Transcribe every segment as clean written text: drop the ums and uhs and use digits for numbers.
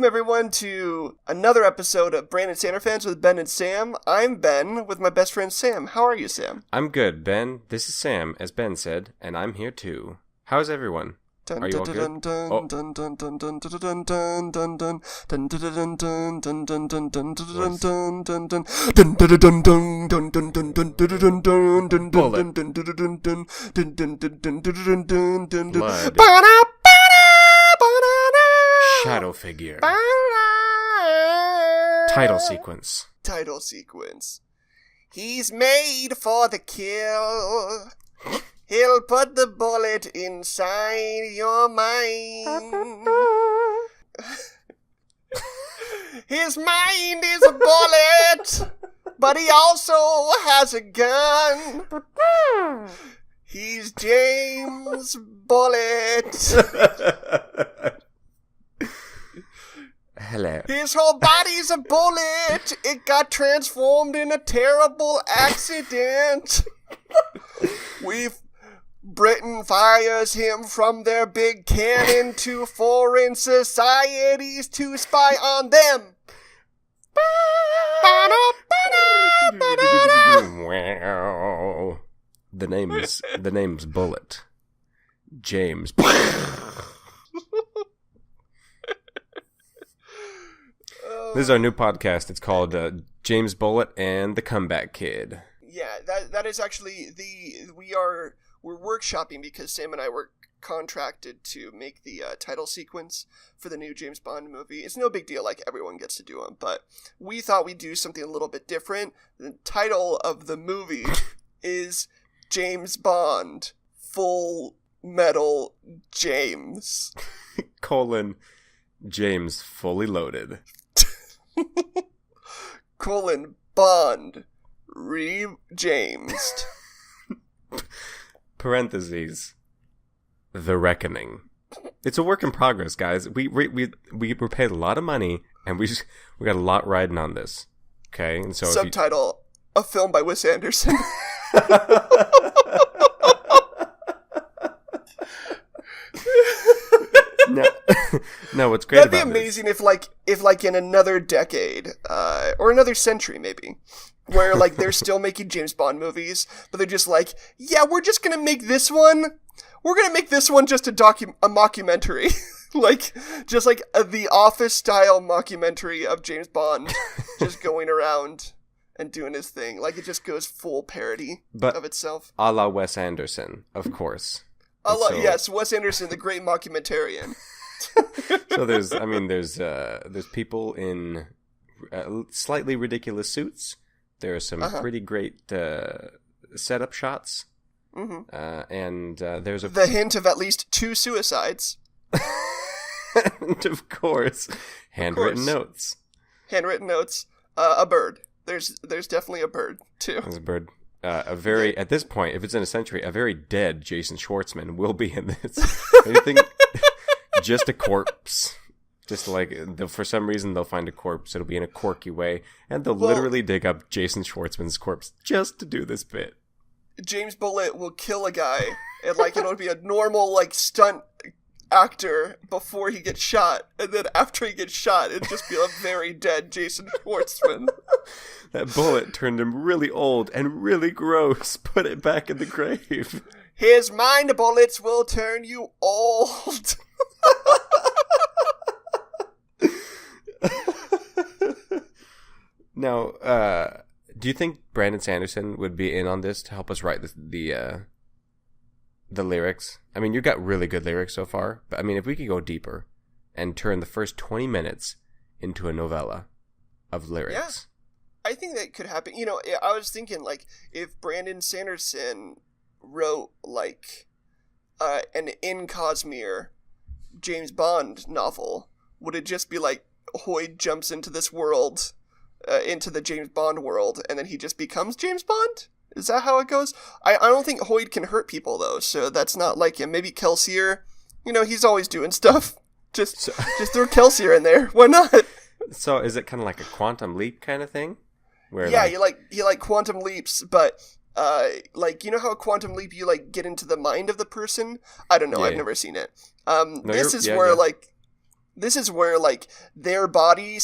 Welcome, everyone, to another episode of Brandon Sanderfans with Ben and Sam. I'm Ben with my best friend Sam. How are you, Sam? I'm good, Ben. This is Sam, as Ben said, and I'm here too. How's everyone? Are you all good? Shadow figure. Title sequence. Title sequence. He's made for the kill. He'll put the bullet inside your mind. His mind is a bullet, but he also has a gun. He's James Bullet. Hello. His whole body's a bullet. It got transformed in a terrible accident. Britain fires him from their big cannon to foreign societies to spy on them. Wow. The name's Bullet. James. This is our new podcast. It's called James Bullet and the Comeback Kid. Yeah, that is actually we're workshopping because Sam and I were contracted to make the title sequence for the new James Bond movie. It's no big deal, like everyone gets to do them, but we thought we'd do something a little bit different. The title of the movie is James Bond, Full Metal James. James Fully Loaded. Bond Re-Jamesed. Parentheses. The Reckoning. It's a work in progress, guys. We were paid a lot of money, and we got a lot riding on this. Okay, and so subtitle: a film by Wes Anderson. No, what's great That'd be about amazing if in another decade, or another century maybe, where like they're still making James Bond movies, but they're just like, yeah, we're just gonna make this one. We're gonna make this one just a mockumentary, just like the Office style mockumentary of James Bond, just going around and doing his thing. Like it just goes full parody of itself. A la Wes Anderson, of course. Yes, Wes Anderson, the great mockumentarian. So there's people in slightly ridiculous suits. There are some pretty great setup shots. Mm-hmm. And there's the hint of at least 2 suicides. And of course, handwritten notes. Handwritten notes. A bird. There's definitely a bird too. There's a bird. At this point, if it's in a century, a very dead Jason Schwartzman will be in this. Anything, just a corpse. Just like, for some reason, they'll find a corpse. It'll be in a quirky way. And they'll literally dig up Jason Schwartzman's corpse just to do this bit. James Bullet will kill a guy, and it'll be a normal stunt actor before he gets shot, and then after he gets shot, it'd just be a very dead Jason Schwartzman. That bullet turned him really old and really gross. Put it back in the grave. His mind bullets will turn you old. Now, do you think Brandon Sanderson would be in on this to help us write the lyrics? I mean, you got really good lyrics so far, but I mean, if we could go deeper and turn the first 20 minutes into a novella of lyrics. Yeah, I think that could happen. I was thinking, if Brandon Sanderson wrote, an In Cosmere James Bond novel, would it just be Hoyd jumps into this world, into the James Bond world, and then he just becomes James Bond? Is that how it goes? I don't think Hoyd can hurt people, though, so that's not like him. Maybe Kelsier, he's always doing stuff. Just throw Kelsier in there. Why not? So is it kind of like a quantum leap kind of thing? Where you like quantum leaps, but how a quantum leap you get into the mind of the person? I don't know. Yeah. I've never seen it. This is where This is where, like, their body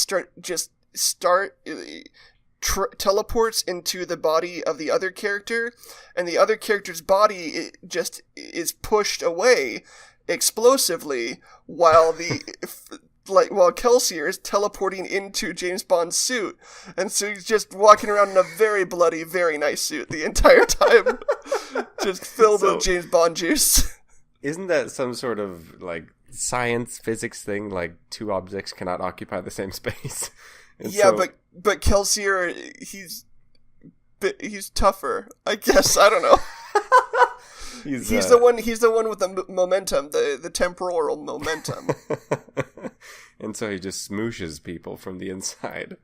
teleports into the body of the other character, and the other character's body just is pushed away explosively while while Kelsier is teleporting into James Bond's suit. And so he's just walking around in a very bloody, very nice suit the entire time. Just filled with James Bond juice. Isn't that some sort of, like, science, physics thing? Like, two objects cannot occupy the same space? Yeah, but Kelsier, he's tougher, I guess. I don't know. He's the one with the momentum, the temporal momentum. And so he just smooshes people from the inside.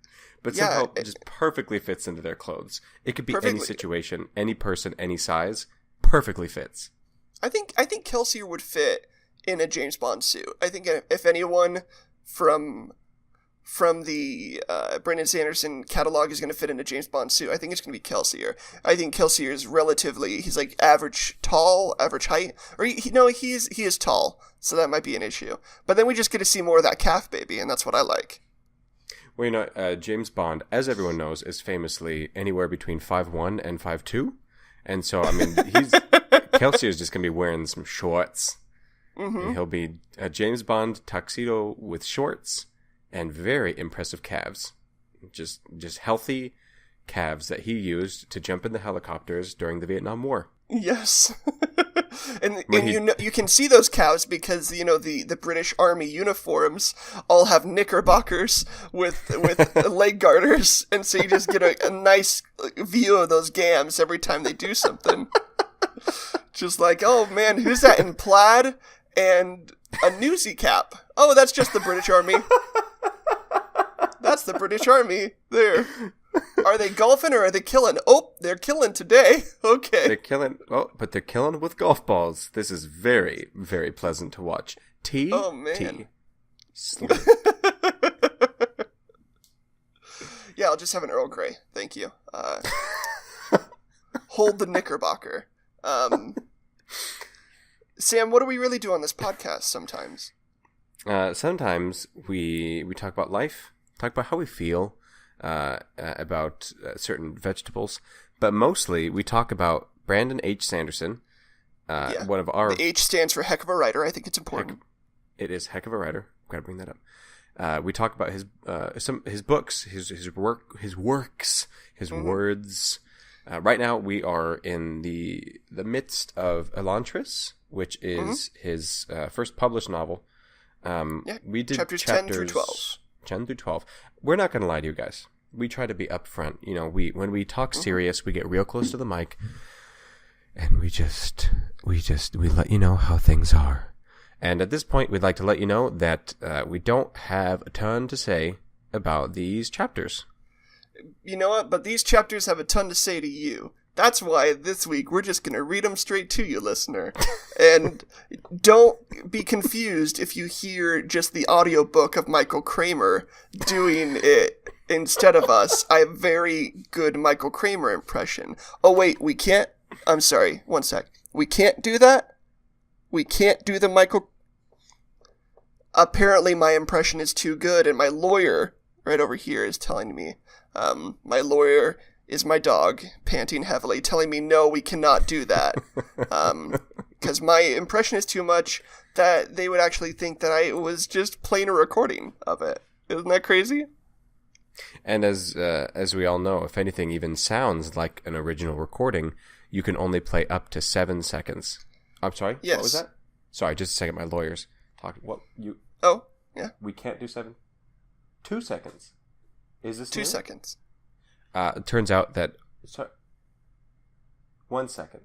But somehow it just perfectly fits into their clothes. It could be any situation, any person, any size. Perfectly fits. I think Kelsier would fit in a James Bond suit. I think if anyone from the Brandon Sanderson catalog is going to fit in a James Bond suit, I think it's going to be Kelsier. I think Kelsier is he's like average height, or he is tall, so that might be an issue. But then we just get to see more of that calf baby, and that's what I like. Well, James Bond, as everyone knows, is famously anywhere between 5'1" and 5'2", and so I mean Kelsier is just going to be wearing some shorts. Mm-hmm. He'll be a James Bond tuxedo with shorts. And very impressive calves. Just healthy calves that he used to jump in the helicopters during the Vietnam War. Yes. and you can see those calves because, the British Army uniforms all have knickerbockers with leg garters. And so you just get a nice view of those gams every time they do something. Just like, oh man, who's that in plaid and a newsy cap? Oh, that's just the British Army. That's the British Army. There. Are they golfing or are they killing? Oh, they're killing today. Okay. They're killing. Oh, but they're killing with golf balls. This is very, very pleasant to watch. Tea. Oh, man. Tea. Sleep. Yeah, I'll just have an Earl Grey. Thank you. Hold the Knickerbocker. Sam, what do we really do on this podcast sometimes? Sometimes we talk about life. Talk about how we feel about certain vegetables, but mostly we talk about Brandon H. Sanderson. One of our the H stands for heck of a writer. I think it's important. It is heck of a writer. Got to bring that up. We talk about his books, his works, his words. Right now we are in the midst of Elantris, which is his first published novel. We did chapters 10 through 12. 10 through 12. We're not going to lie to you guys. We try to be upfront. When we talk serious, we get real close to the mic, and we let you know how things are. And at this point, we'd like to let you know that we don't have a ton to say about these chapters. You know what? But these chapters have a ton to say to you. That's why this week we're just going to read them straight to you, listener. And don't be confused if you hear just the audiobook of Michael Kramer doing it instead of us. I have very good Michael Kramer impression. Oh, wait, we can't? I'm sorry, one sec. We can't do that? We can't do the Michael... Apparently my impression is too good, and my lawyer right over here is telling me. My lawyer... is my dog panting heavily, telling me, no, we cannot do that. Because my impression is too much that they would actually think that I was just playing a recording of it. Isn't that crazy? And as we all know, if anything even sounds like an original recording, you can only play up to 7 seconds. I'm sorry? Yes. What was that? Sorry, just a second. My lawyer's talking. What? You? Oh, yeah. We can't do 7? 2 seconds. Is this 2 new? seconds. It turns out that... Sorry, 1 second.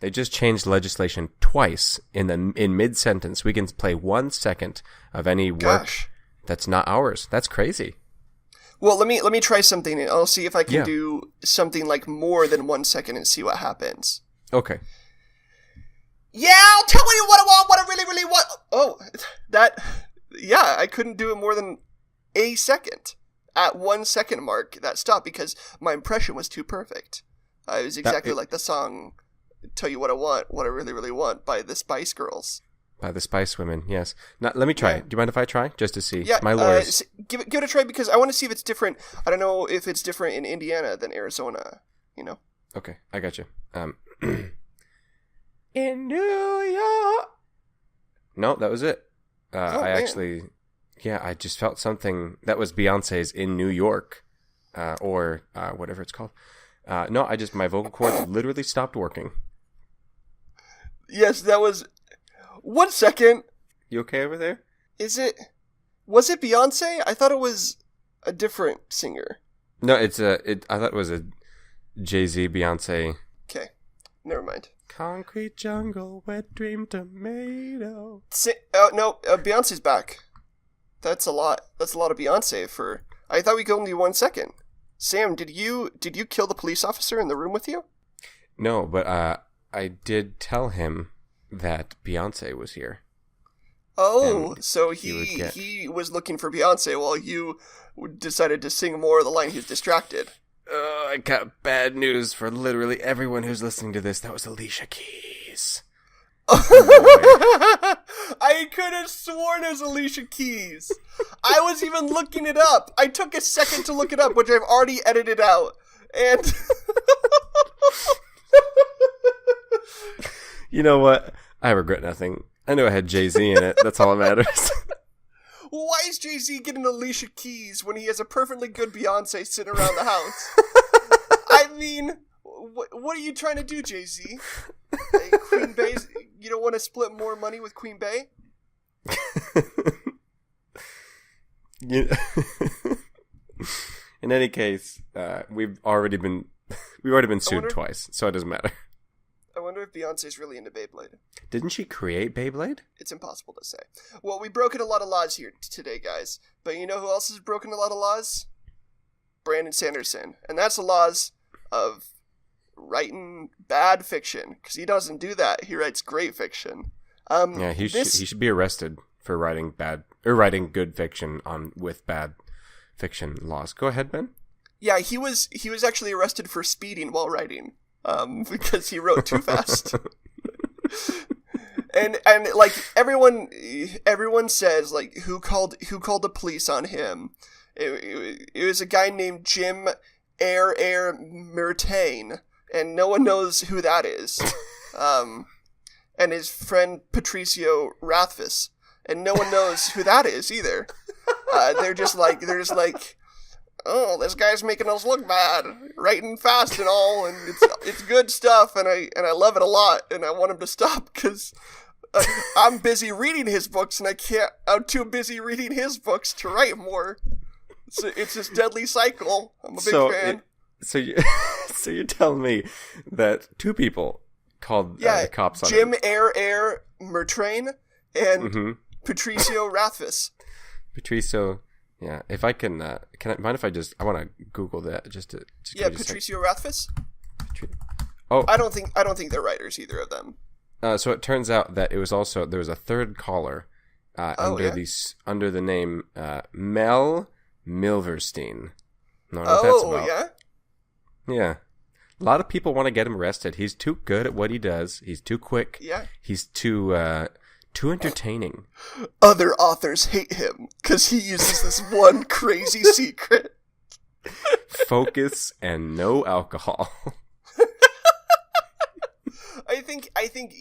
They just changed legislation twice in mid-sentence. We can play 1 second of any work that's not ours. That's crazy. Well, let me try something, and I'll see if I can do something like more than 1 second and see what happens. Okay. Yeah, I'll tell you what I want, what I really, really want. Oh, I couldn't do it more than a second. At 1 second mark, that stopped because my impression was too perfect. It was exactly like the song "Tell You What I Want, What I Really, Really Want" by the Spice Girls. By the Spice Women, yes. Now, let me try it. Do you mind if I try? Just to see. Yeah, My lawyers. give it a try because I want to see if it's different. I don't know if it's different in Indiana than Arizona, you know? Okay, I got you. In New York. No, that was it. I just felt something. That was Beyonce's In New York, or whatever it's called. No, my vocal cords literally stopped working. Yes, that was... 1 second. You okay over there? Was it Beyonce? I thought it was a different singer. No, I thought it was a Jay-Z, Beyonce. Okay, never mind. Concrete jungle, wet dream tomato. No, Beyonce's back. That's a lot. That's a lot of Beyonce for... I thought we could only do 1 second. Sam, did you kill the police officer in the room with you? No, but I did tell him that Beyonce was here. Oh, so he was looking for Beyonce while you decided to sing more of the line. He was distracted. I got bad news for literally everyone who's listening to this. That was Alicia Keys. I could have sworn it was Alicia Keys. I was even looking it up. I took a second to look it up, which I've already edited out. And you know what? I regret nothing. I know I had Jay-Z in it. That's all that matters. Why is Jay-Z getting Alicia Keys when he has a perfectly good Beyonce sitting around the house? I mean, what are you trying to do, Jay-Z? Queen Bey, you don't want to split more money with Queen Bey? In any case, we've already been sued twice, so it doesn't matter. I wonder if Beyonce's really into Beyblade. Didn't she create Beyblade? It's impossible to say. Well, we've broken a lot of laws here today, guys. But you know who else has broken a lot of laws? Brandon Sanderson. And that's the laws of writing bad fiction. Because he doesn't do that. He writes great fiction. He should be arrested for writing good fiction with bad fiction laws. Go ahead, Ben. Yeah, he was actually arrested for speeding while writing. Because he wrote too fast. and like everyone says, like, who called the police on him? It was a guy named Jim Myrtain, and no one knows who that is. And his friend Patricio Rathfuss, and no one knows who that is either. They're just like, oh, this guy's making us look bad, writing fast and all, and it's good stuff, and I love it a lot, and I want him to stop because I'm busy reading his books, and I'm too busy reading his books to write more. So it's this deadly cycle. I'm a big fan. So you're telling me that two people called the cops on Jim him. Myrtain and Patricio Rathfuss. Patricio. Yeah, if I can I mind if I want to Google that just to Patricio Rathfuss. Oh, I don't think they're writers, either of them. So it turns out that there was a third caller under the name Mel Milverstein. No, what that's about. Yeah. A lot of people want to get him arrested. He's too good at what he does. He's too quick. Yeah. He's too entertaining. Other authors hate him because he uses this one crazy secret. Focus and no alcohol. I think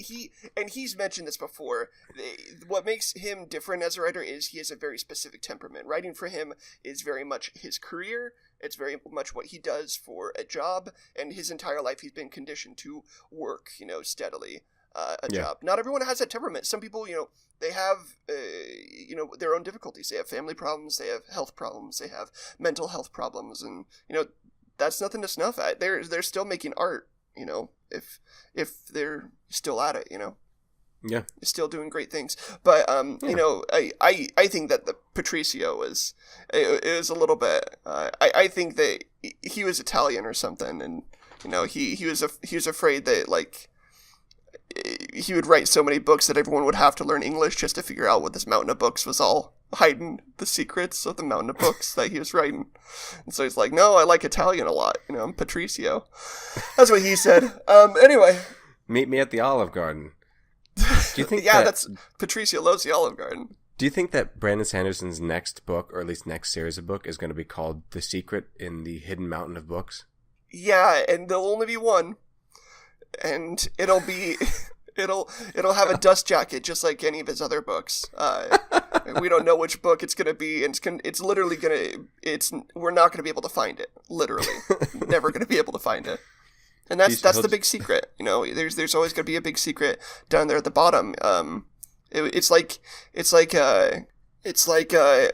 he's mentioned this before. What makes him different as a writer is he has a very specific temperament. Writing for him is very much his career. It's very much what he does for a job, and his entire life he's been conditioned to work, steadily. Job. Not everyone has that temperament. Some people, they have, their own difficulties. They have family problems. They have health problems. They have mental health problems, and that's nothing to snuff at. They're still making art. If they're still at it, Yeah, still doing great things. But I think that the Patricio was a little bit. I think that he was Italian or something, and he was afraid that like. He would write so many books that everyone would have to learn English just to figure out what this mountain of books was all hiding the secrets of the mountain of books that he was writing. And so he's like, no, I like Italian a lot. I'm Patricio. That's what he said. Anyway. Meet me at the Olive Garden. Do you think that's Patricia loves the Olive Garden. Do you think that Brandon Sanderson's next book, or at least next series of book, is going to be called The Secret in the Hidden Mountain of Books? Yeah, and there'll only be one. And it'll be... It'll have a dust jacket just like any of his other books. We don't know which book it's gonna be, and it's literally we're not gonna be able to find it. Literally, never gonna be able to find it. And that's the big secret. You know, there's always gonna be a big secret down there at the bottom. It's like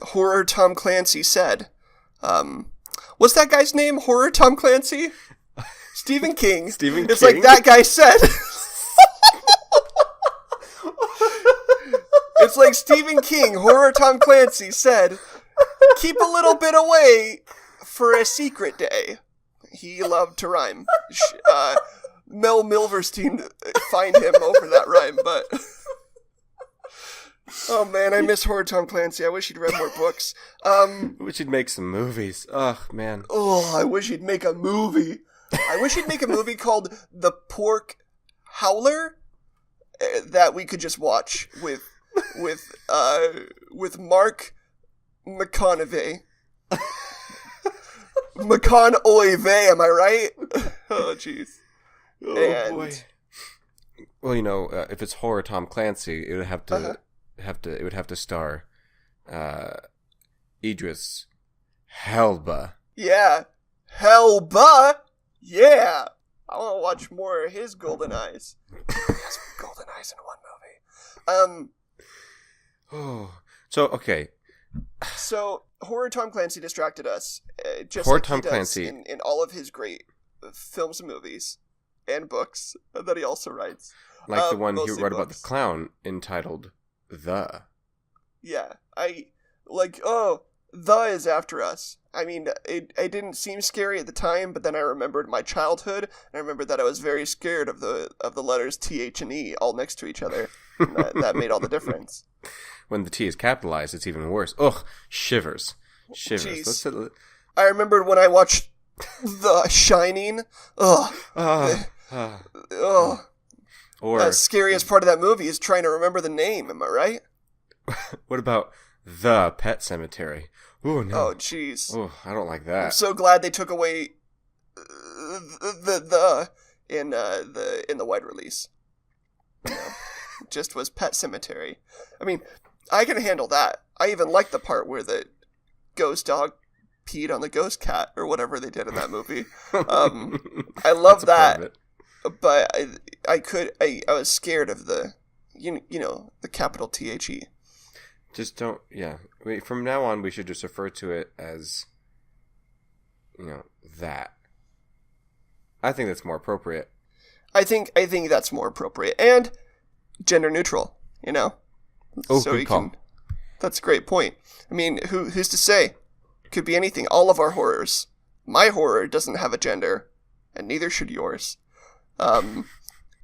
horror Tom Clancy said. What's that guy's name? Horror Tom Clancy? Stephen King. It's like that guy said. It's like Stephen King, horror Tom Clancy said, keep a little bit away for a secret day. He loved to rhyme. Mel Milverstein find him over that rhyme, but... Oh man, I miss horror Tom Clancy. I wish he'd read more books. I wish he'd make some movies. Oh, man. Oh, I wish he'd make a movie. I wish he'd make a movie called The Pork Howler that we could just watch with Mark McConaughey. McConaughey, am I right? Oh, jeez. Oh, boy. Well, you know, if it's horror Tom Clancy, it would have to star Idris Elba. Yeah, Elba. Yeah, I want to watch more of his golden eyes. Yes, golden eyes in one movie. So okay. So horror Tom Clancy distracted us, just horror like Tom he does Clancy in all of his great films and movies and books that he also writes. Like the one he wrote books. about the clown entitled The. Yeah, The is after us. I mean, it didn't seem scary at the time, but then I remembered my childhood, and I remembered that I was very scared of the letters T, H, and E all next to each other. And that made all the difference. When the T is capitalized, it's even worse. Ugh, shivers. I remembered when I watched The Shining. Ugh. Or the scariest part of that movie is trying to remember the name, am I right? What about The Pet Cemetery? Oh, no. Oh, jeez. Oh, I don't like that. I'm so glad they took away the in the wide release. You know, just was Pet Cemetery. I mean, I can handle that. I even like the part where the ghost dog peed on the ghost cat or whatever they did in that movie. I love that. But I was scared of the you know the capital THE. Just don't. Yeah. From now on, we should just refer to it as, that. I think that's more appropriate. I think that's more appropriate and gender neutral. Oh, so good call. That's a great point. I mean, who's to say? Could be anything. All of our horrors. My horror doesn't have a gender, and neither should yours.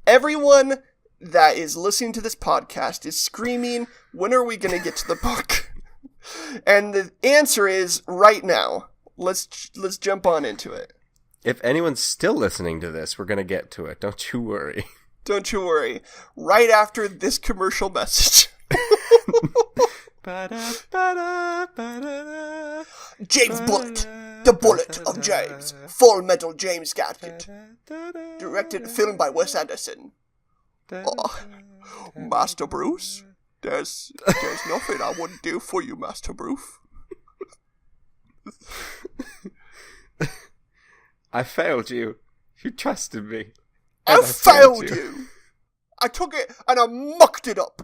Everyone that is listening to this podcast is screaming, when are we going to get to the book? And the answer is right now. Let's jump on into it. If anyone's still listening to this, we're going to get to it. Don't you worry. Don't you worry. Right after this commercial message. James Bullet. The Bullet of James. Full Metal James Gasket. Directed and filmed by Wes Anderson. Oh, Master Bruce, there's nothing I wouldn't do for you, Master Bruce. I failed you. You trusted me. I failed you. I took it and I mucked it up.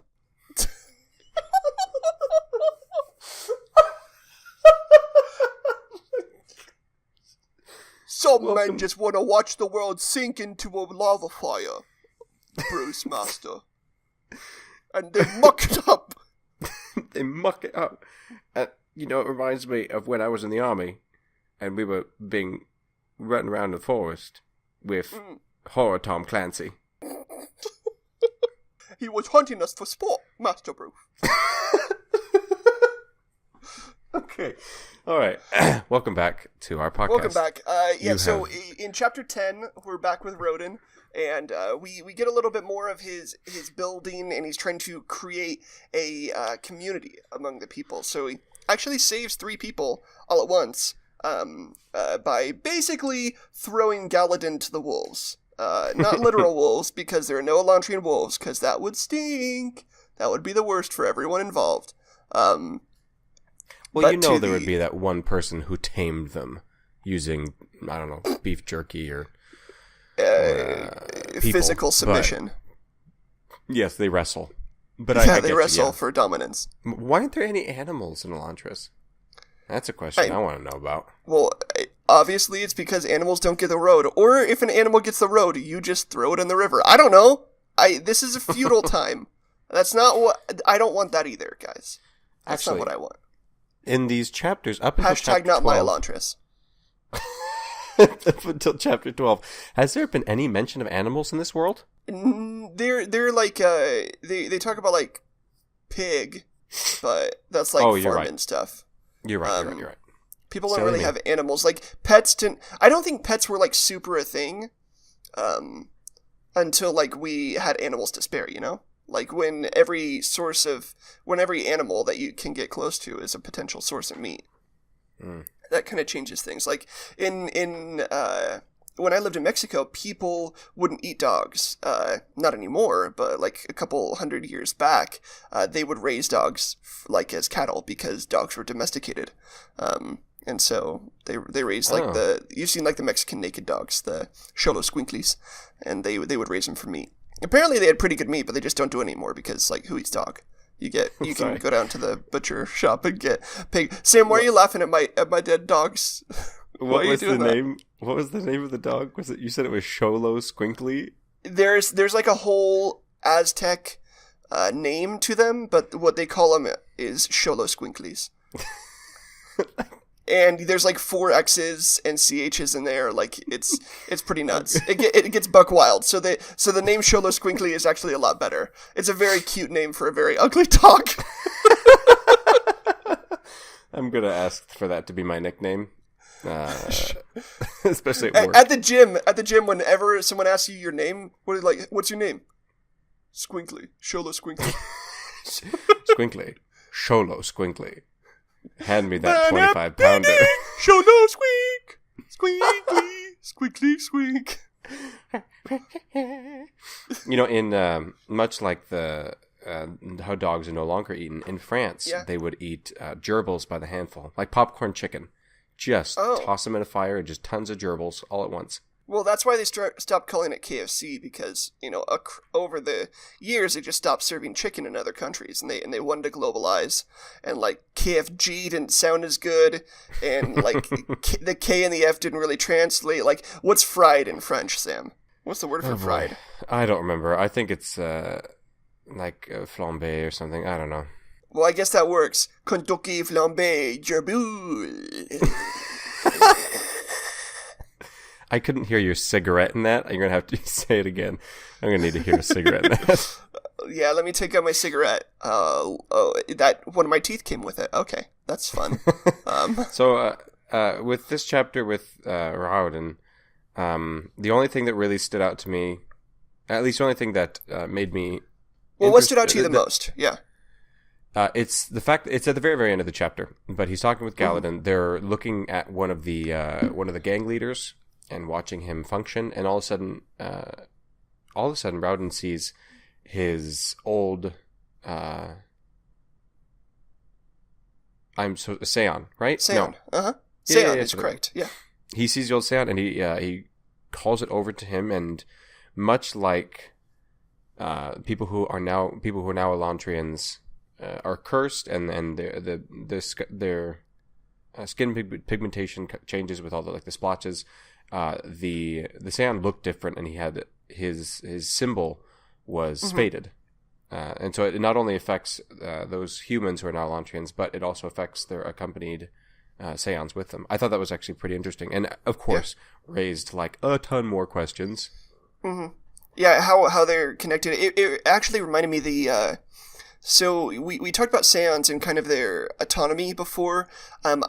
Some men just want to watch the world sink into a lava fire, Bruce Master. And they muck it up. They muck it up. It reminds me of when I was in the army and we were being run around the forest with horror Tom Clancy. He was hunting us for sport, Master Bruce. Okay. All right. Welcome back to our podcast. Welcome back. In chapter 10, we're back with Rodin, and we get a little bit more of his building, and he's trying to create a community among the people. So he actually saves 3 people all at once by basically throwing Galadin to the wolves. Not literal wolves, because there are no Elantrian wolves, because that would stink. That would be the worst for everyone involved. Well, there would be that one person who tamed them using, I don't know, beef jerky or people, physical submission. Yes, they wrestle. But they wrestle for dominance. Why aren't there any animals in Elantris? That's a question I want to know about. Well, obviously it's because animals don't get the road. Or if an animal gets the road, you just throw it in the river. I don't know. This is a feudal time. That's not what... I don't want that either, guys. That's not what I want. In these chapters, up until chapter 12... not my Elantris. Up until chapter 12, has there been any mention of animals in this world? They're like... They talk about, like, pig, but that's like farming stuff. You're right, you're right. People don't really have animals. Like, pets didn't... I don't think pets were, like, super a thing until, like, we had animals to spare, you know? Like, when every animal that you can get close to is a potential source of meat. That kind of changes things. Like, when I lived in Mexico, people wouldn't eat dogs. Not anymore, but like a couple 100 years back, they would raise dogs like as cattle because dogs were domesticated. And so they raised like you've seen like the Mexican naked dogs, the Xolo Squinkles, and they would raise them for meat. Apparently they had pretty good meat, but they just don't do it anymore because, like, who eats dog? You can go down to the butcher shop and get pig. Sam, why are you laughing at my dead dogs? What was the name? What was the name of the dog? Was it? You said it was Xolo Squinkly? There's like a whole Aztec name to them, but what they call them is Xolo Squinkles. And there's like 4 X's and CH's in there. Like it's pretty nuts. It gets buck wild. So the name Xolo Squinkly is actually a lot better. It's a very cute name for a very ugly dog. I'm gonna ask for that to be my nickname, especially at work. At the gym, whenever someone asks you your name, what's your name? Squinkly, Xolo Squinkly. Squinkly, Xolo Squinkly. Hand me that 25-pounder. Xolo Squeak! Squeakly! Squeakly squeak! You know, in much like how dogs are no longer eaten, in France, they would eat gerbils by the handful, like popcorn chicken. Just toss them in a fire and just tons of gerbils all at once. Well, that's why they stopped calling it KFC, because, you know, over the years, they just stopped serving chicken in other countries, and they wanted to globalize, and, like, KFG didn't sound as good, and, like, the K and the F didn't really translate. Like, what's fried in French, Sam? What's the word for fried? I don't remember. I think it's, like, flambé or something. I don't know. Well, I guess that works. Kentucky flambé gerbule. I couldn't hear your cigarette in that. You're going to have to say it again. I'm going to need to hear a cigarette in that. Yeah, let me take out my cigarette. That one of my teeth came with it. Okay, that's fun. So, with this chapter with Raoden, the only thing that really stood out to me, at least the only thing that made me... Well, what stood out to you the most? Yeah. It's the fact it's at the very, very end of the chapter, but he's talking with Galadin. Mm-hmm. They're looking at one of the gang leaders and watching him function, and all of a sudden, Raoden sees his old, Seon, right? Seon, no. Seon is correct, yeah. He sees the old Seon, and he calls it over to him, and much like people who are now Elantrians are cursed, and their skin pigmentation changes with all the splotches. The Seon looked different, and he had his symbol was faded, and so it not only affects those humans who are now Elantrians, but it also affects their accompanied Seons with them. I thought that was actually pretty interesting, and of course raised like a ton more questions. Mm-hmm. Yeah, how they're connected. It actually reminded me So we talked about Seons and kind of their autonomy before. I'm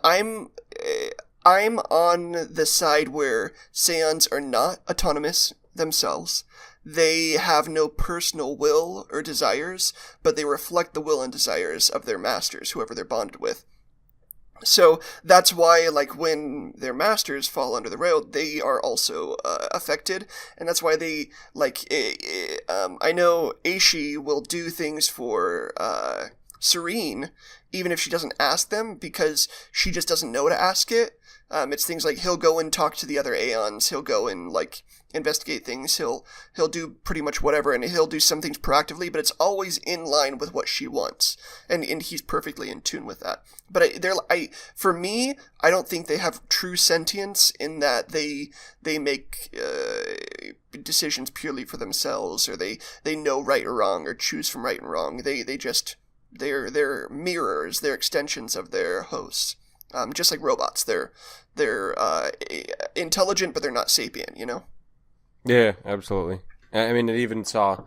on the side where Seons are not autonomous themselves. They have no personal will or desires, but they reflect the will and desires of their masters, whoever they're bonded with. So that's why, like, when their masters fall under the rail, they are also affected, and that's why they, like, I know Aishi will do things for Serene, even if she doesn't ask them, because she just doesn't know to ask it. It's things like he'll go and talk to the other Aeons, he'll go and, like, investigate things, he'll do pretty much whatever, and he'll do some things proactively, but it's always in line with what she wants, and he's perfectly in tune with that. But for me, I don't think they have true sentience in that they make decisions purely for themselves, or they know right or wrong, or choose from right and wrong. They're mirrors, they're extensions of their hosts. Just like robots, they're intelligent, but they're not sapient, you know? Yeah, absolutely. I mean, it even saw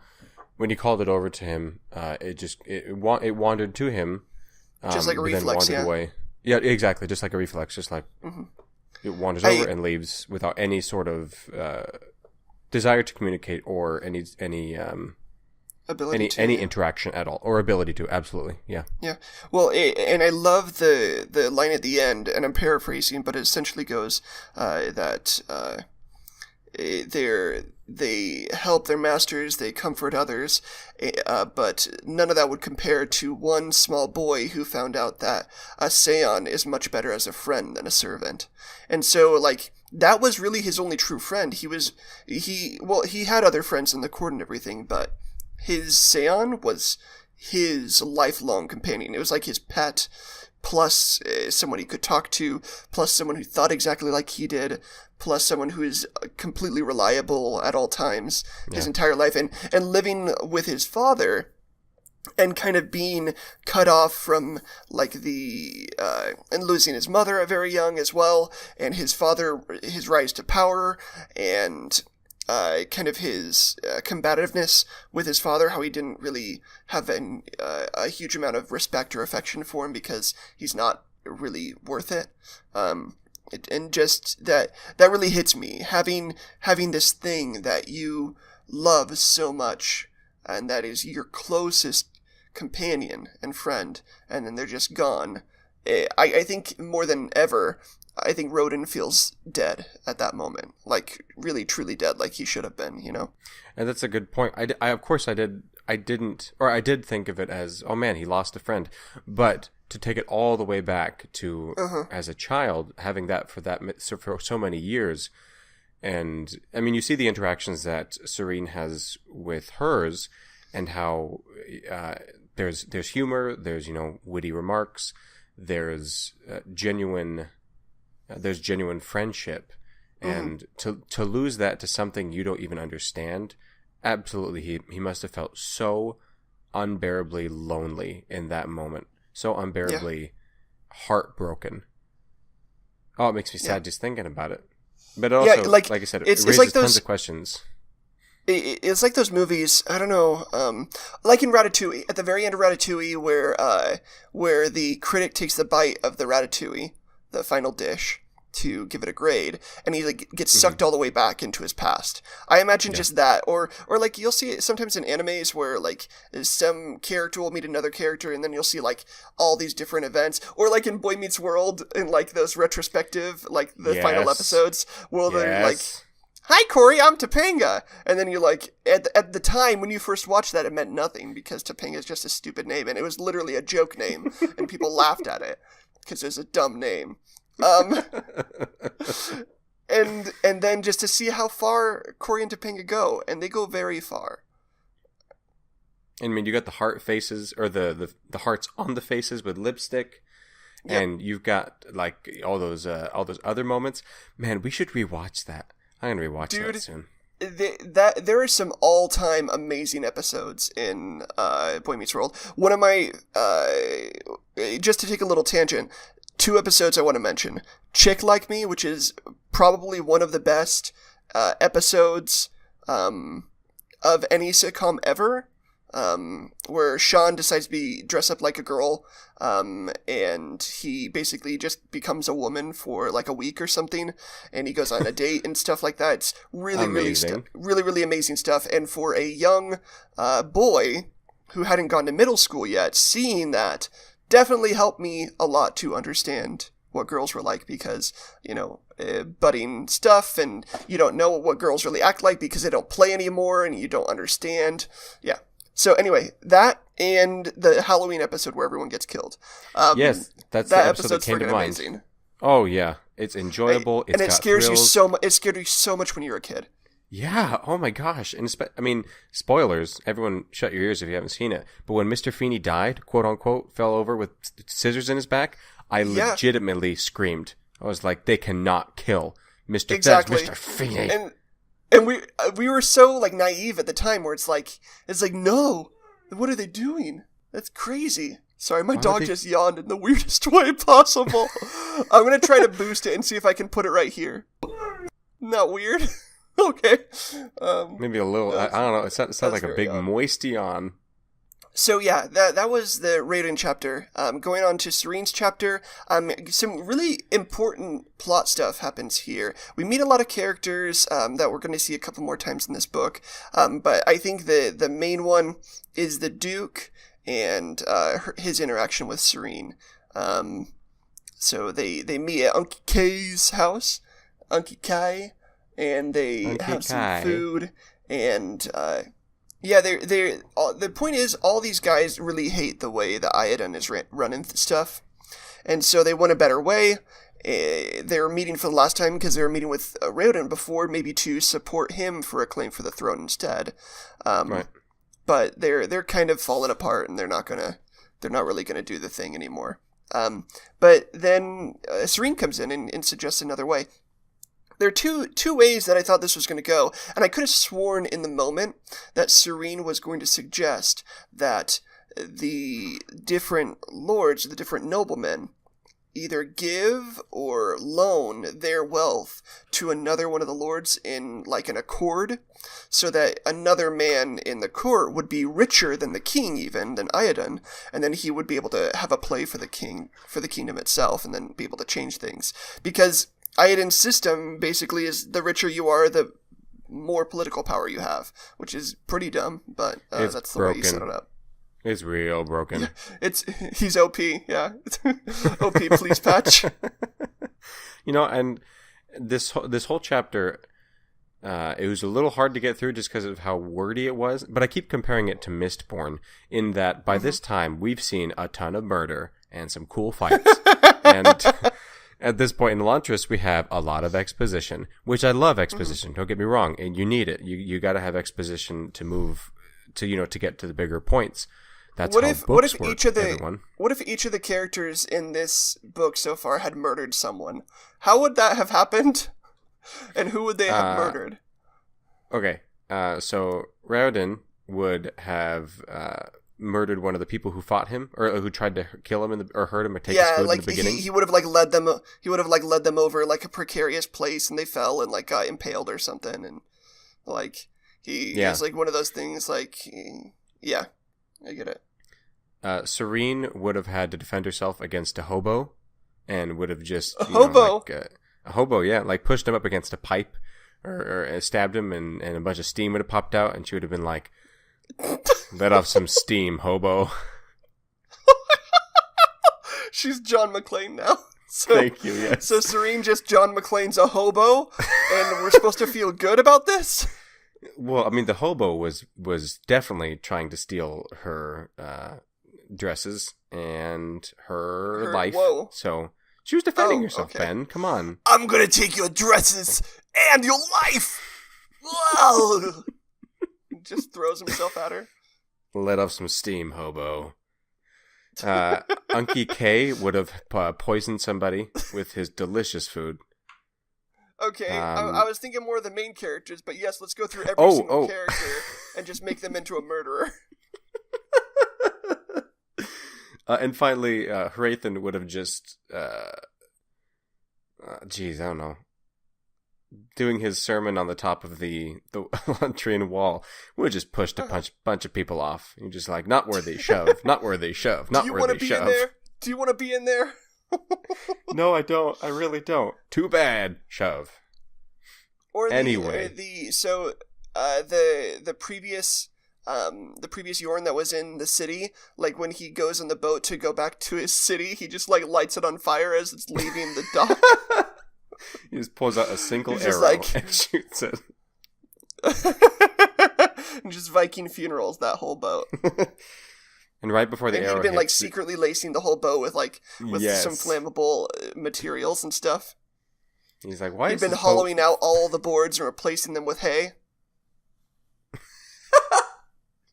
when he called it over to him. It wandered to him, just like a reflex. Then wandered away. Yeah, exactly. Just like a reflex. Just like it wanders over and leaves without any sort of desire to communicate or any ability any interaction at all, or ability to. Absolutely. Yeah. Yeah. Well, and I love the line at the end, and I'm paraphrasing, but it essentially goes that they help their masters, they comfort others, but none of that would compare to one small boy who found out that a Seon is much better as a friend than a servant. And so, like, that was really his only true friend. He had other friends in the court and everything, but his Seon was his lifelong companion. It was like his pet, plus someone he could talk to, plus someone who thought exactly like he did, plus someone who is completely reliable at all times his entire life. And living with his father and kind of being cut off from, like, and losing his mother very young as well, and his father, his rise to power, and kind of his combativeness with his father, how he didn't really have a huge amount of respect or affection for him because he's not really worth it. And just that really hits me, having this thing that you love so much, and that is your closest companion and friend, and then they're just gone. I think more than ever, I think Rodin feels dead at that moment, like really truly dead, like he should have been, you know. And that's a good point. I did think of it as, oh man, he lost a friend, but to take it all the way back to as a child, having that for so many years, and I mean, you see the interactions that Serene has with hers, and how there's humor, there's witty remarks, there's genuine friendship, and to lose that to something you don't even understand, absolutely, he must have felt so unbearably lonely in that moment, so unbearably heartbroken. Oh, it makes me sad just thinking about it. But also, like I said, it raises like tons of questions. It's like those movies, I don't know, like in Ratatouille, at the very end of Ratatouille, where the critic takes the bite of the ratatouille, the final dish, to give it a grade, and he gets sucked all the way back into his past. I imagine just that, or like you'll see it sometimes in animes where like some character will meet another character, and then you'll see like all these different events, or like in Boy Meets World, in like those retrospective, like the final episodes, where they're like, "Hi Corey, I'm Topanga," and then you're like, at the time when you first watched that, it meant nothing because Topanga is just a stupid name, and it was literally a joke name, and people laughed at it because it was a dumb name. And then just to see how far Corey and Topanga go, and they go very far. I mean, you got the heart faces, or the hearts on the faces with lipstick, and you've got like all those other moments. Man, we should rewatch that. I'm gonna rewatch that soon. There are some all-time amazing episodes in Boy Meets World. One of my just to take a little tangent, 2 episodes I want to mention. Chick Like Me, which is probably one of the best episodes of any sitcom ever. where Sean decides to dress up like a girl, and he basically just becomes a woman for like a week or something, and he goes on a date and stuff like that. It's really, really amazing stuff. And for a young boy who hadn't gone to middle school yet, seeing that definitely helped me a lot to understand what girls were like, because, budding stuff, and you don't know what girls really act like because they don't play anymore and you don't understand. Yeah. So anyway, that and the Halloween episode where everyone gets killed. Yes, that's that the episode that came to mind. Amazing. Oh yeah, it's enjoyable. And it scares you so much. It scared you so much when you were a kid. Yeah. Oh my gosh. And spoilers. Everyone, shut your ears if you haven't seen it. But when Mr. Feeney died, quote unquote, fell over with scissors in his back, I legitimately screamed. I was like, they cannot kill Mr. Mr. Feeney. And we were so like naive at the time, where it's like no, what are they doing? That's crazy. Sorry, my dog just yawned in the weirdest way possible. I'm gonna try to boost it and see if I can put it right here. Not weird. Okay. Maybe a little. I don't know. It sounds like a big moist yawn. So yeah, that was the Raiden chapter. Going on to Serene's chapter, some really important plot stuff happens here. We meet a lot of characters that we're going to see a couple more times in this book, but I think the main one is the Duke and his interaction with Serene. So they meet at Uncle K's house, Uncle Kai, and they have some food, and the point is, all these guys really hate the way that Iadon is running stuff, and so they want a better way. They were meeting for the last time because they were meeting with Raiden before, maybe to support him for a claim for the throne instead. Right. But they're kind of falling apart, and they're not really gonna do the thing anymore. But then Serene comes in and suggests another way. There are two ways that I thought this was going to go, and I could have sworn in the moment that Serene was going to suggest that the different lords, the different noblemen, either give or loan their wealth to another one of the lords in like an accord, so that another man in the court would be richer than the king, even than Iadon, and then he would be able to have a play for the kingdom itself, and then be able to change things. Because Iadon's system basically is the richer you are, the more political power you have, which is pretty dumb, but that's the way you set it up. It's real broken. He's OP, yeah. OP, please patch. And this whole chapter, it was a little hard to get through just because of how wordy it was, but I keep comparing it to Mistborn in that by this time we've seen a ton of murder and some cool fights. And at this point in Elantris, we have a lot of exposition, which I love exposition. Don't get me wrong, and you need it. You got to have exposition to move to get to the bigger points. That's what if each of the characters in this book so far had murdered someone? How would that have happened? And who would they have murdered? Okay, so Raiden would have murdered one of the people who fought him or who tried to kill him or hurt him or take his food in the beginning. He would have led them over like a precarious place, and they fell and like got impaled or something, and like he's like one of those things like I get it. Serene would have had to defend herself against a hobo, and would have just a hobo, pushed him up against a pipe or stabbed him, and a bunch of steam would have popped out, and she would have been like, "Let off some steam, hobo." She's John McClane now. So, thank you. Yes. So Serene just John McClane's a hobo, and we're supposed to feel good about this. Well, I mean, the hobo was definitely trying to steal her dresses and her life. Whoa. So she was defending herself, okay. Ben. Come on. I'm going to take your dresses and your life. Whoa. Just throws himself at her. Let off some steam, hobo. Unky K would have poisoned somebody with his delicious food. Okay, I was thinking more of the main characters, but yes, let's go through every single character and just make them into a murderer. And finally, Hrathen would have just... I don't know. doing his sermon on the top of the latrine wall, would just pushed a bunch of people off. You're just like, not worthy, shove, not worthy, shove, not worthy, shove. Do you want to be in there? No, I don't. I really don't. Too bad, shove. Or anyway, the previous Yorn that was in the city, like when he goes on the boat to go back to his city, he just like lights it on fire as it's leaving the dock. He just pulls out a single arrow and shoots it. Just Viking funerals that whole boat. And right before the arrow he'd been hits, like secretly lacing the whole boat with some flammable materials and stuff. He's like, why? He'd been hollowing out all the boards and replacing them with hay.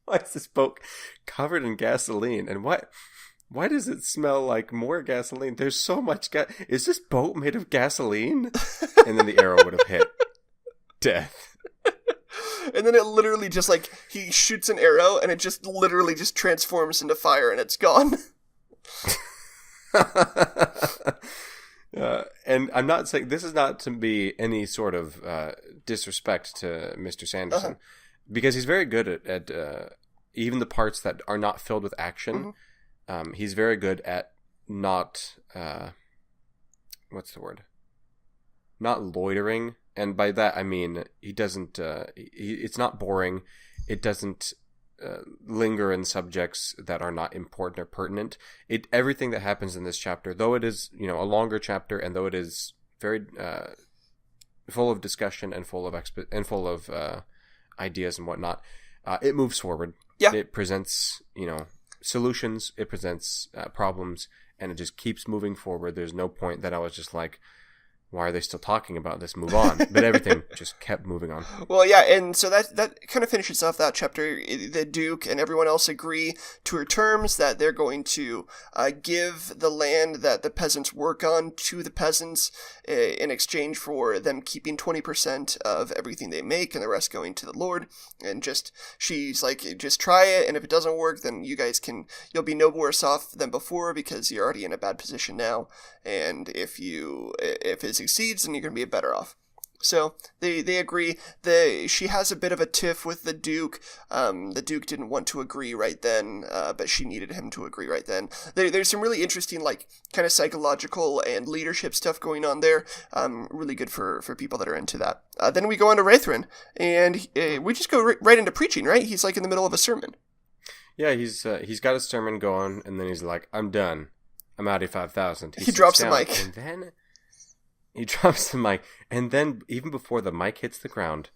Why is this boat covered in gasoline? And why does it smell like more gasoline? There's so much gas. Is this boat made of gasoline? And then the arrow would have hit. Death. And then it literally just like, he shoots an arrow and it just literally just transforms into fire and it's gone. And I'm not saying, this is not to be any sort of disrespect to Mr. Sanderson, because he's very good at even the parts that are not filled with action. He's very good at not, what's the word? Not loitering. And by that, I mean, he doesn't, it's not boring. It doesn't linger in subjects that are not important or pertinent. Everything that happens in this chapter, though it is, a longer chapter, and though it is very full of discussion and full of ideas and whatnot, it moves forward. Yeah. It presents, solutions. It presents problems, and it just keeps moving forward. There's no point that I was just like, why are they still talking about this? Move on. But everything just kept moving on. Well, yeah, and so that kind of finishes off that chapter. The Duke and everyone else agree to her terms that they're going to give the land that the peasants work on to the peasants in exchange for them keeping 20% of everything they make and the rest going to the Lord. And she's like, just try it, and if it doesn't work, then you'll be no worse off than before because you're already in a bad position now. And if it succeeds, then you're going to be better off. So they agree. She has a bit of a tiff with the Duke. The Duke didn't want to agree right then, but she needed him to agree right then. There's some really interesting, kind of psychological and leadership stuff going on there. Really good for people that are into that. Then we go on to Raithrin, and we just go right into preaching, right? He's in the middle of a sermon. Yeah, he's got his sermon going, and then he's like, I'm done. I'm out of 5,000. He drops the mic. And then he drops the mic. And then, even before the mic hits the ground,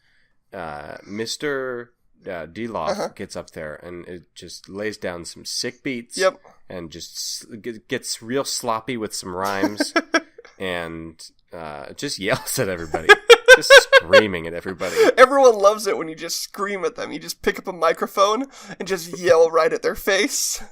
Mr. D-Loft gets up there and it just lays down some sick beats. Yep. And just gets real sloppy with some rhymes. And just yells at everybody. Just screaming at everybody. Everyone loves it when you just scream at them. You just pick up a microphone and just yell right at their face.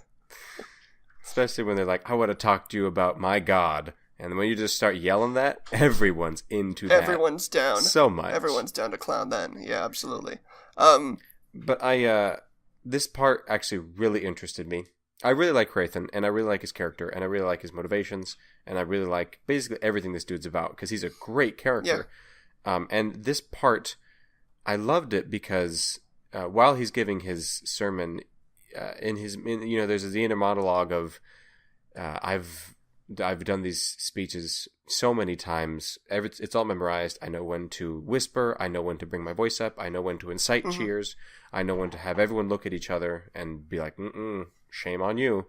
Especially when they're like, I want to talk to you about my God. And when you just start yelling that, everyone's into that. Everyone's down. So much. Everyone's down to clown then. Yeah, absolutely. But this part actually really interested me. I really like Crathen, and I really like his character, and I really like his motivations, and I really like basically everything this dude's about, because he's a great character. Yeah. And this part, I loved it because while he's giving his sermon, there's the inner monologue of, I've done these speeches so many times. It's all memorized. I know when to whisper. I know when to bring my voice up. I know when to incite cheers. I know when to have everyone look at each other and be like, shame on you.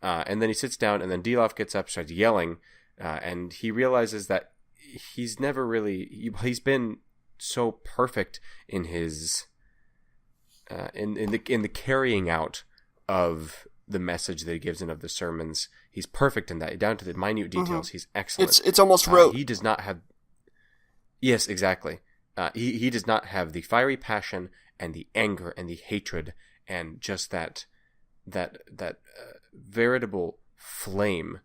And then he sits down, and then D-Loft gets up, starts yelling, and he realizes that he's never really... He's been so perfect in his... in the carrying out of the message that he gives in of the sermons. He's perfect in that, down to the minute details. He's excellent. It's almost rote. He does not have... Yes, exactly. He does not have the fiery passion and the anger and the hatred and just that veritable flame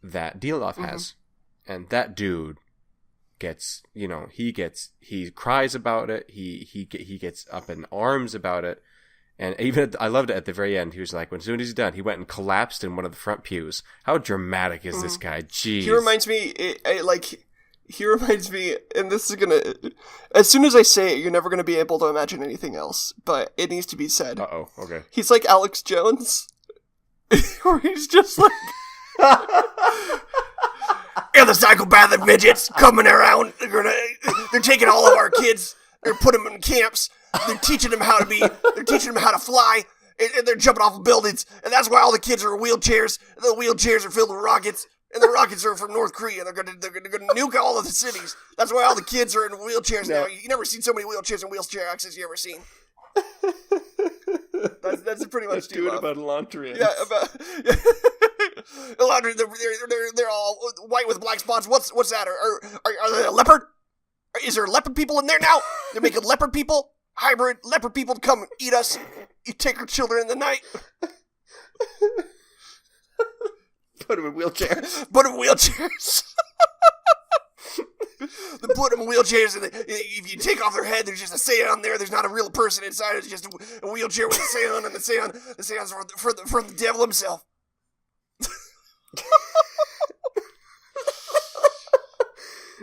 that D-Loft has. And that dude gets, he cries about it. He gets up in arms about it. And even I loved it at the very end. He was like, as soon as he's done, he went and collapsed in one of the front pews. How dramatic is this guy? Jeez. He reminds me, he reminds me, and this is gonna, as soon as I say it, you're never gonna be able to imagine anything else, but it needs to be said. Uh-oh, okay. He's like Alex Jones, where he's just like, yeah, the psychopathic midgets coming around, they're taking all of our kids, they're putting them in camps, they're teaching them how to fly, and they're jumping off of buildings, and that's why all the kids are in wheelchairs, and the wheelchairs are filled with rockets, and the rockets are from North Korea, and they're gonna nuke all of the cities. That's why all the kids are in wheelchairs now. You never seen so many wheelchairs and wheelchair accidents you ever seen. That's pretty much do it about Elantris. Yeah, about Elantris. They're all white with black spots. What's that? Are they a leopard? Is there leopard people in there now? They're making leopard people, hybrid leopard people to come eat us. You take our children in the night. Put them in wheelchairs. They put them in wheelchairs, and if you take off their head, there's just a seance there. There's not a real person inside. It's just a wheelchair with a seance, and the seance for the devil himself.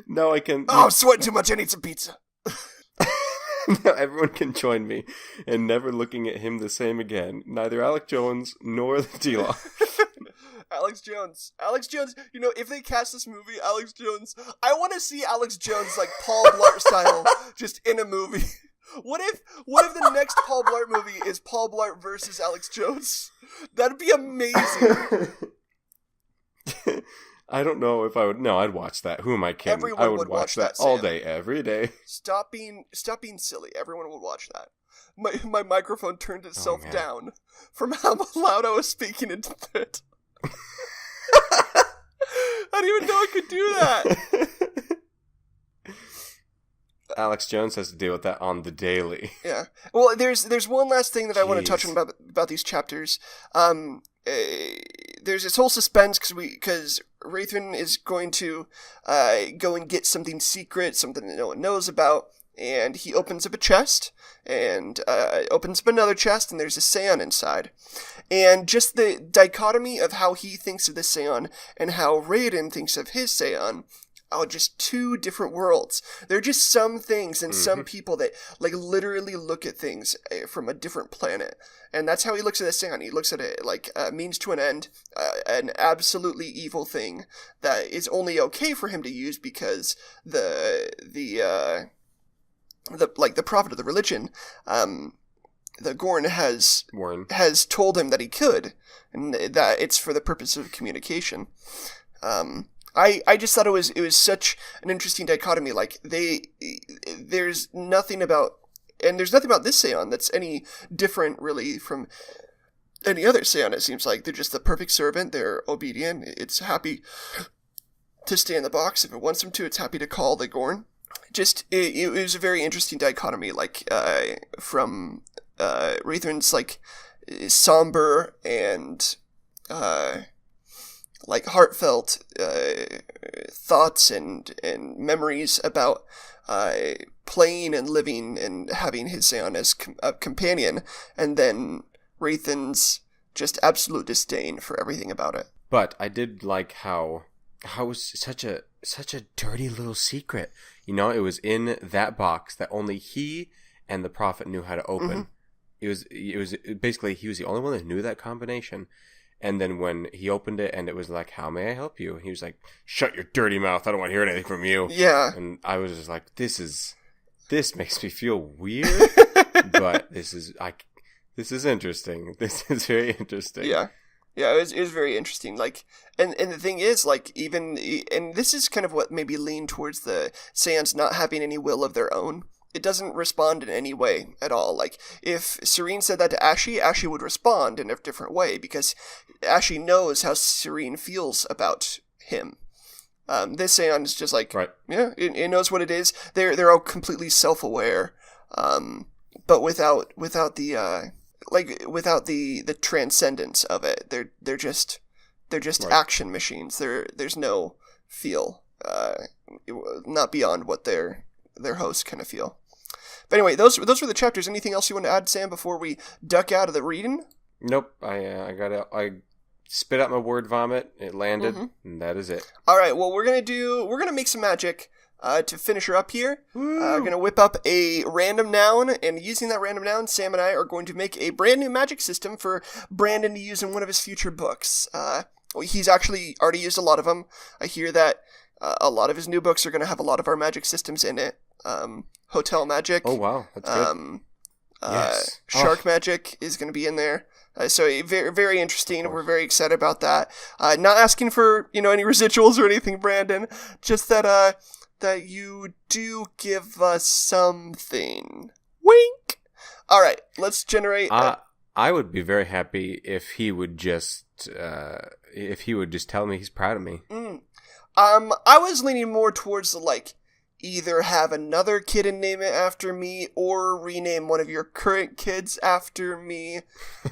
Now I can... Oh, I'm sweating too much. I need some pizza. Now everyone can join me in never looking at him the same again. Neither Alex Jones nor the T-Law. Alex Jones, you know, if they cast this movie, Alex Jones, I want to see Alex Jones like Paul Blart style, just in a movie. What if the next Paul Blart movie is Paul Blart versus Alex Jones? That'd be amazing. I don't know if I would. No, I'd watch that. Who am I kidding? Everyone I would watch that all day, every day. Stop being silly. Everyone would watch that. My microphone turned itself down from how loud I was speaking into it. I didn't even know I could do that. Alex Jones has to deal with that on the daily. Yeah. Well, there's one last thing that I want to touch on about these chapters. There's this whole suspense because Raytheon is going to go and get something secret, something that no one knows about, and he opens up a chest and opens up another chest, and there's a Seon inside. And just the dichotomy of how he thinks of the Seon and how Raiden thinks of his Seon are just two different worlds. There are just some things and some people that like literally look at things from a different planet. And that's how he looks at the Seon. He looks at it like means to an end, an absolutely evil thing that is only okay for him to use because the prophet of the religion, the Gorn has told him that he could, and that it's for the purpose of communication. I just thought it was such an interesting dichotomy. Like there's nothing about this Seon that's any different really from any other Seon. It seems like they're just the perfect servant. They're obedient. It's happy to stay in the box if it wants them to. It's happy to call the Gorn. Just it was a very interesting dichotomy. Like from Raytheon's like somber and like heartfelt thoughts and memories about playing and living and having his Seon as a companion, and then Raytheon's just absolute disdain for everything about it. But I did like how it was such a dirty little secret. You know, it was in that box that only he and the prophet knew how to open. It was basically he was the only one that knew that combination. And then when he opened it and it was like, "How may I help you?" He was like, "Shut your dirty mouth. I don't want to hear anything from you." Yeah. And I was just like, this makes me feel weird, but this is interesting. This is very interesting. Yeah. Yeah, it was very interesting. Like, and the thing is, like, and this is kind of what maybe leaned towards the Saiyans not having any will of their own. It doesn't respond in any way at all. Like, if Serene said that to Ashy, Ashy would respond in a different way because Ashy knows how Serene feels about him. This Saiyan is just like, right. Yeah, it knows what it is. They're all completely self-aware, but without the transcendence of it. They're just right. Action machines. There's no feel, not beyond what their hosts kind of feel. But anyway, those were the chapters. Anything else you want to add, Sam, before we duck out of the reading? Nope. I spit out my word vomit. It landed, and that is it. All right. Well, we're gonna make some magic. To finish her up here, I'm going to whip up a random noun, and using that random noun, Sam and I are going to make a brand new magic system for Brandon to use in one of his future books. He's actually already used a lot of them. I hear that a lot of his new books are going to have a lot of our magic systems in it. Hotel magic. Oh, wow. That's good. Yes. Shark magic is going to be in there. So very, very interesting. We're very excited about that. Not asking for, any residuals or anything, Brandon. Just that you do give us something. Wink! All right, let's generate... I would be very happy if he would just tell me he's proud of me. I was leaning more towards either have another kid and name it after me, or rename one of your current kids after me.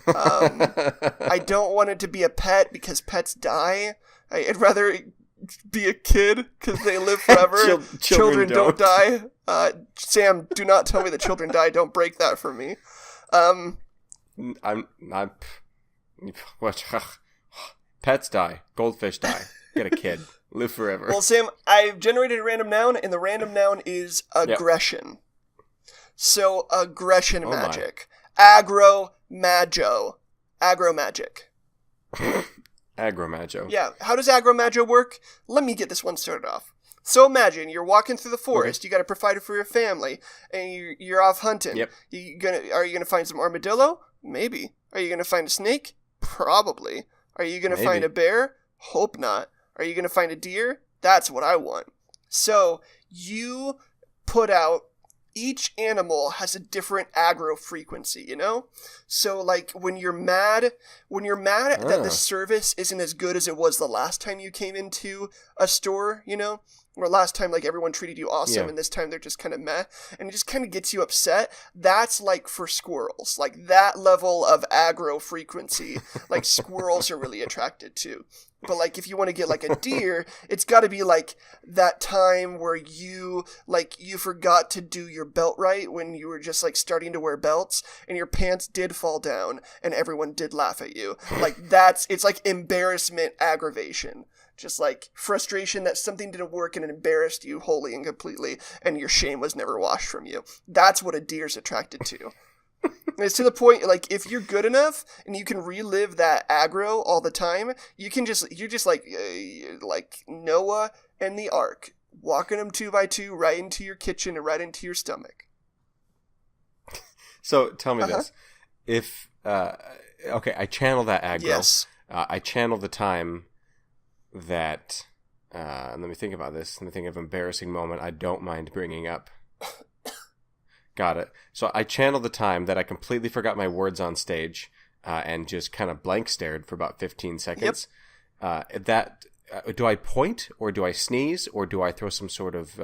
I don't want it to be a pet because pets die. I'd rather be a kid because they live forever. Children don't die. Sam, do not tell me that children die. Don't break that for me. Pets die. Goldfish die. Get a kid. Live forever. Well, Sam, I've generated a random noun, and the random noun is aggression. Yep. So, aggression magic. Agro-mago. Agro-magic. Agro-mago. Yeah. How does agro-mago work? Let me get this one started off. So imagine you're walking through the forest. Okay. You got to provide for your family, and you're off hunting. Yep. Are you gonna find some armadillo? Maybe. Are you gonna find a snake? Probably. Are you gonna find a bear? Hope not. Are you gonna find a deer? That's what I want. So you put out. Each animal has a different aggro frequency, So, when you're mad that the service isn't as good as it was the last time you came into a store, or last time, everyone treated you awesome, and this time they're just kind of meh, and it just kind of gets you upset. That's, for squirrels. That level of aggro frequency, squirrels are really attracted to. But, if you want to get, a deer, it's got to be, that time where you forgot to do your belt right when you were just, starting to wear belts, and your pants did fall down, and everyone did laugh at you. It's, embarrassment aggravation. Just, frustration that something didn't work and it embarrassed you wholly and completely, and your shame was never washed from you. That's what a deer's attracted to. It's to the point, if you're good enough and you can relive that aggro all the time, you're just like Noah and the Ark, walking them 2 by 2 right into your kitchen and right into your stomach. So tell me this. If, I channel that aggro. Yes. I channel the time that, let me think about this. Let me think of an embarrassing moment I don't mind bringing up. Got it. So I channeled the time that I completely forgot my words on stage and just kind of blank stared for about 15 seconds. Yep. Do I point, or do I sneeze, or do I throw some sort of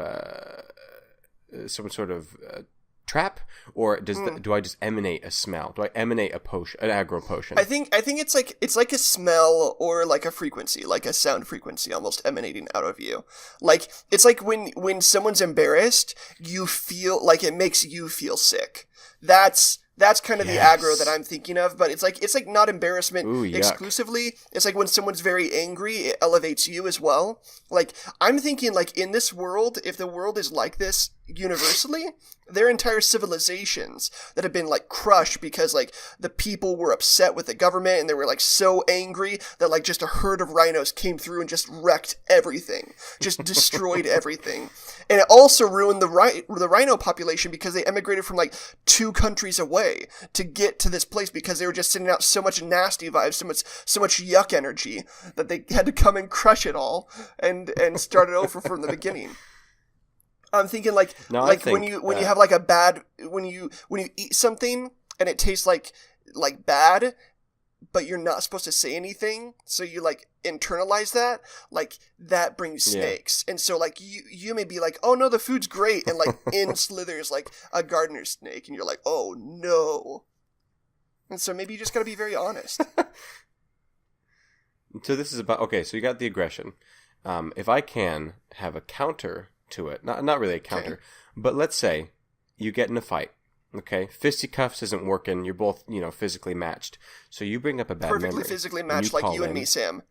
trap, or do I just emanate a smell? Do I emanate a potion, an aggro potion? I think it's like a smell or a frequency, a sound frequency almost emanating out of you. It's when someone's embarrassed, you feel it makes you feel sick. That's kind of the aggro that I'm thinking of, but it's not embarrassment exclusively. It's when someone's very angry, it elevates you as well. I'm thinking in this world, if the world is like this universally, there are entire civilizations that have been crushed because the people were upset with the government and they were so angry that just a herd of rhinos came through and just wrecked everything, just destroyed everything. And it also ruined the rhino population because they emigrated from 2 countries away to get to this place because they were just sending out so much nasty vibes, so much yuck energy that they had to come and crush it all and start it over from the beginning. I'm thinking when you have a bad when you eat something and it tastes like bad, but you're not supposed to say anything, so you internalize that, that brings snakes. And so you may be oh no, the food's great, and in slithers a gardener snake, and you're oh no. And so maybe you just gotta be very honest. So this is about so you got the aggression. If I can have a counter to it, not really a counter, but let's say you get in a fight. Okay, fisticuffs isn't working. You're both, physically matched. So you bring up a bad memory. Perfectly physically matched, like you and me, Sam.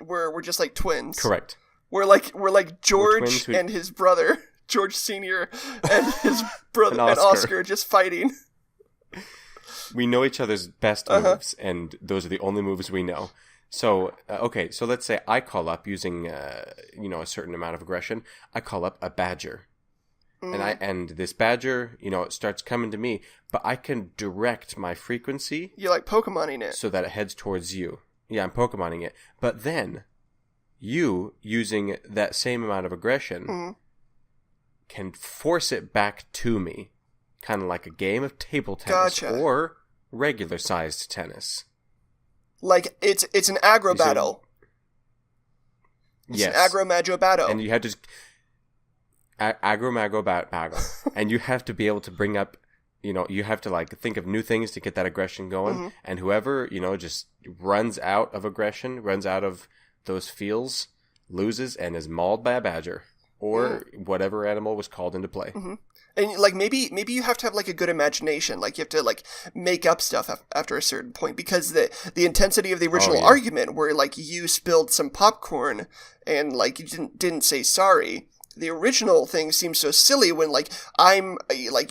We're just like twins. Correct. We're like George and his brother, George Senior, and his brother and Oscar just fighting. We know each other's best moves, and those are the only moves we know. So, okay, so let's say I call up using, a certain amount of aggression. I call up a badger. And this badger, it starts coming to me, but I can direct my frequency. You're like Pokemoning it. So that it heads towards you. Yeah, I'm Pokemoning it. But then, you, using that same amount of aggression, can force it back to me. Kind of like a game of table tennis or regular-sized tennis. Like, it's an aggro battle. Yes. It's an aggro-maggio battle. And you have to... Aggro-maggio battle. And you have to be able to bring up... you have to, like, think of new things to get that aggression going. And whoever, just runs out of aggression, runs out of those feels, loses and is mauled by a badger. Or whatever animal was called into play. And, like, maybe you have to have, like, a good imagination. Like, you have to, like, make up stuff after a certain point. Because the intensity of the original argument where, like, you spilled some popcorn and, like, you didn't say sorry. The original thing seems so silly when, like,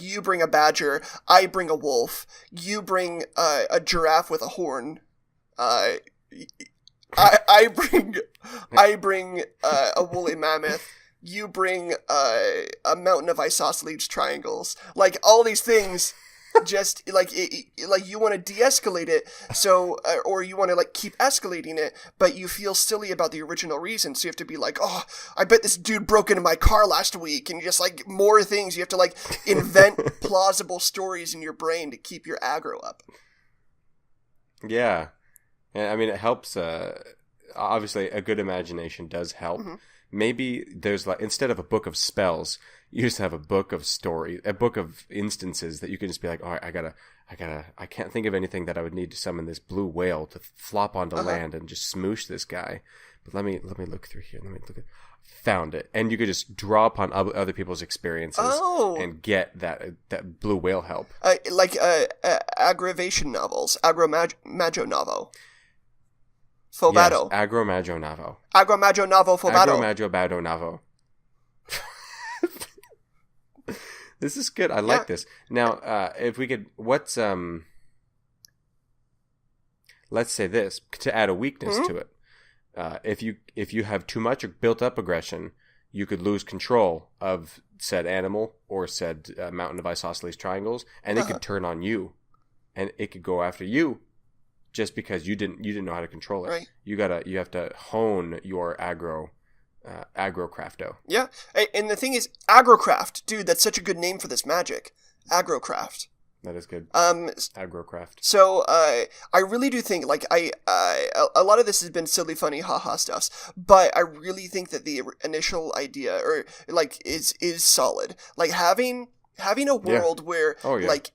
you bring a badger, I bring a wolf, you bring a giraffe with a horn, I bring a woolly mammoth. You bring a mountain of isosceles triangles. Like, all these things, just, like, you want to de-escalate it, so, or you want to, like, keep escalating it, but you feel silly about the original reason, so you have to be like, oh, I bet this dude broke into my car last week, and just, like, more things. You have to, like, invent plausible stories in your brain to keep your aggro up. Yeah. And, I mean, it helps, obviously, a good imagination does help. Maybe there's, like, instead of a book of spells, you used to have a book of story, a book of instances that you can just be like, all right, I can't think of anything that I would need to summon this blue whale to flop onto land and just smoosh this guy. But let me look through here. Found it. And you could just draw upon other people's experiences and get that blue whale help. Like aggravation novels, aggro-maggio novel. Fobato. Yes, aggro-maggio novo. Aggro-maggio novo fobato. Aggro-maggio bado novo. This is good. I like this. Now, if we could, let's say this, to add a weakness to it. If you have too much built up aggression, you could lose control of said animal or said mountain of isosceles triangles, and it could turn on you, and it could go after you. Just because you didn't know how to control it, right. You have to hone your agrocrafto. Yeah, and the thing is, agrocraft, dude, that's such a good name for this magic. Agrocraft. That is good. Agrocraft. So, I really do think, like, a lot of this has been silly, funny, haha stuff, but I really think that the initial idea, or, like, is solid. Like, having a world where, like,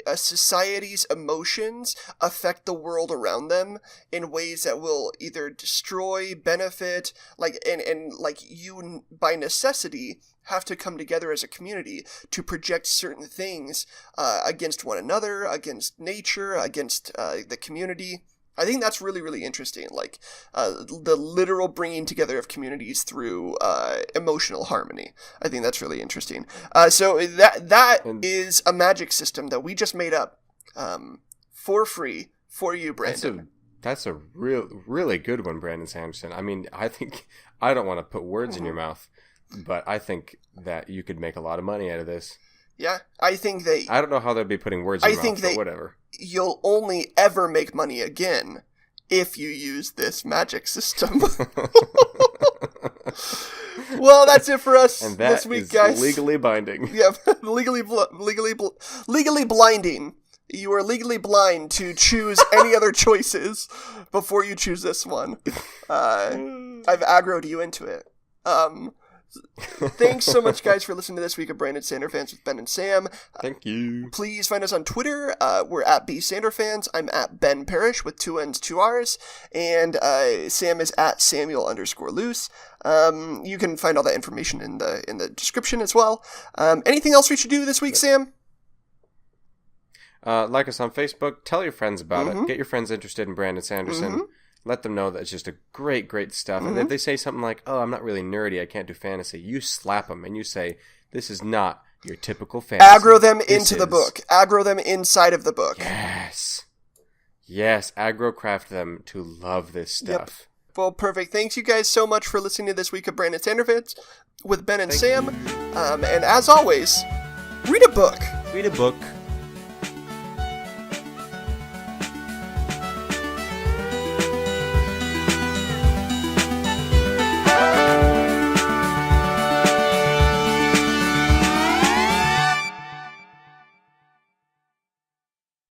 a society's emotions affect the world around them in ways that will either destroy, benefit, like, and like, you, by necessity, have to come together as a community to project certain things against one another, against nature, against the community. I think that's really, really interesting, like, the literal bringing together of communities through emotional harmony. I think that's really interesting. So that is a magic system that we just made up for free for you, Brandon. That's a really good one, Brandon Sanderson. I mean, I think, I don't want to put words in your mouth, but I think that you could make a lot of money out of this. Yeah, I think they... I don't know how they'd be putting words in your mouth, but whatever. You'll only ever make money again if you use this magic system. Well, that's it for us this week, guys. And that is legally binding. Yeah, legally blinding. You are legally blind to choose any other choices before you choose this one. I've aggroed you into it. Thanks so much, guys, for listening to this week of Brandon Sanderfans with Ben and Sam. Thank you. Please find us on Twitter. We're at BSanderfans. I'm at Ben Parrish with 2 N's, 2 R's. And Sam is at Samuel_loose. You can find all that information in the description as well. Anything else we should do this week, Sam? Like us on Facebook. Tell your friends about it. Get your friends interested in Brandon Sanderson. let them know that it's just a great stuff. And if they say something like, oh, I'm not really nerdy, I can't do fantasy, you slap them and you say, this is not your typical fantasy. Aggro them into the book. Aggro them inside of the book. Yes. Yes, aggro craft them to love this stuff. Yep. Well, perfect. Thanks you guys so much for listening to this week of Brandon Sanderfans with Ben and Sam. And as always, read a book. Read a book.